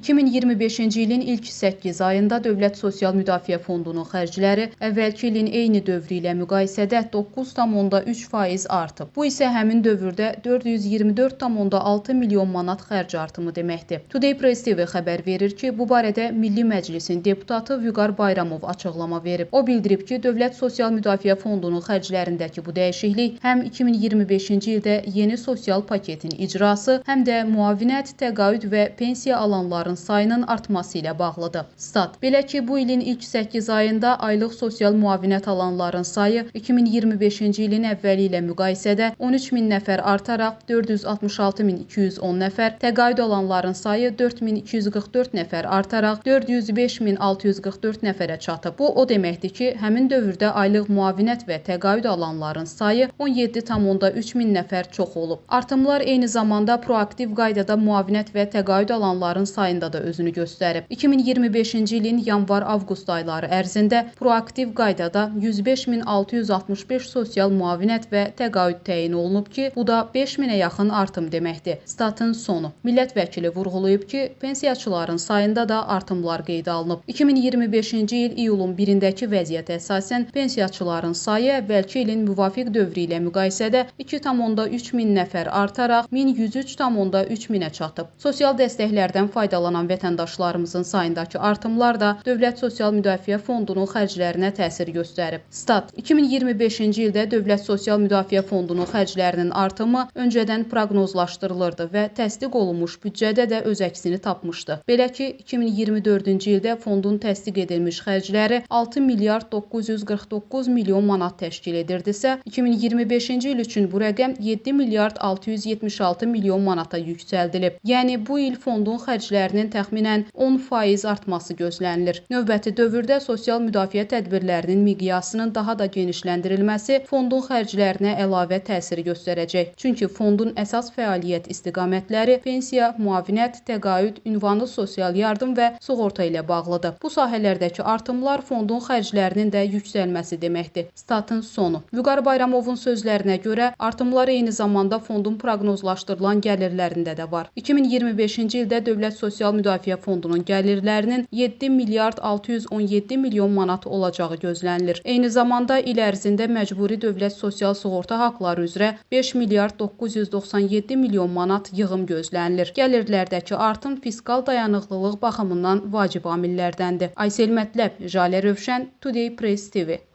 2025-ci ilin ilk 8 ayında Dövlət Sosial Müdafiə Fondunun xərcləri əvvəlki ilin eyni dövrü ilə müqayisədə 9,3% artıb. Bu isə həmin dövrdə 424,6 milyon manat xərc artımı deməkdir. Today Press TV xəbər verir ki, bu barədə Milli Məclisin deputatı Vüqar Bayramov açıqlama verib. O bildirib ki, Dövlət Sosial Müdafiə Fondunun xərclərindəki bu dəyişiklik həm 2025-ci ildə yeni sosial paketin icrası, həm də müavinət, təqaüd və pensiya alanların sayının artması ilə bağlıdır. Stat: Belə ki, bu ilin ilk 8 ayında aylıq sosial müavinət alanların sayı 2025-ci ilin əvvəli ilə müqayisədə 13 min nəfər artaraq 466.210 nəfər, təqaüd alanların sayı 4244 nəfər artaraq 405.644 nəfərə çatıb. Bu o deməkdir ki, həmin dövrdə aylıq müavinət və təqaüd alanların sayı 17,3 min nəfər çox olub. Artımlar eyni zamanda proaktiv qaydada müavinət və təqaüd alanların sayında da özünü göstərib. 2025-ci ilin yanvar-avqust ayları ərzində proaktiv qaydada 105.665 sosial müavinət və təqaüd təyin olunub ki, bu da 5.000-ə yaxın artım deməkdir. Statın sonu. Millət vəkili vurğulayıb ki, pensiyaçıların sayında da artımlar qeydə alınıb. 2025-ci il iyulun 1-dəki vəziyyətə əsasən pensiyaçıların sayı əvvəlki ilin müvafiq dövrü ilə müqayisədə 2,3 min nəfər artaraq 1103,3 minə çatıb. Sosial dəstəklərdən faydalanan vətəndaşlarımızın sayındakı artımlar da Dövlət Sosial Müdafiə Fondunun xərclərinə təsir göstərib. Stat: 2025-ci ildə Dövlət Sosial Müdafiə Fondunun xərclərinin artımı öncədən proqnozlaşdırılırdı və təsdiq olunmuş büdcədə də öz əksini tapmışdı. Belə ki, 2024-cü ildə fondun təsdiq edilmiş xərcləri 6 milyard 949 milyon manat təşkil edirdisə, 2025-ci il üçün bu rəqəm 7 milyard 676 milyon manata yüksəldilib. Yəni, bu il fondun xərclərinin təxminən 10% artması gözlənilir. Növbəti dövrdə sosial müdafiə tədbirlərinin miqyasının daha da genişləndirilməsi fondun xərclərinə əlavə təsir göstərəcək. Çünki fondun əsas fəaliyyət istiqamətləri pensiya, müavinət, təqaüd, ünvanlı sosial yardım və sığorta ilə bağlıdır. Bu sahələrdəki artımlar fondun xərclərinin də yüksəlməsi deməkdir. Statın sonu. Vüqar Bayramovun sözlərinə görə artımlar eyni zamanda fondun proqnozlaşdırılan gəlirlərində də var. 2025-ci ildə Dövlət Sosial Müdafiə Fondunun gəlirlərinin 7 milyard 617 milyon manat olacağı gözlənilir. Eyni zamanda il ərzində məcburi dövlət sosial sığorta haqları üzrə 5 milyard 997 milyon manat yığım gözlənilir. Gəlirlərdəki artım fiskal dayanıqlılıq baxımından vacib amillərdəndir. Aysel Mətləb, Jalə Rövşən, Today Press TV.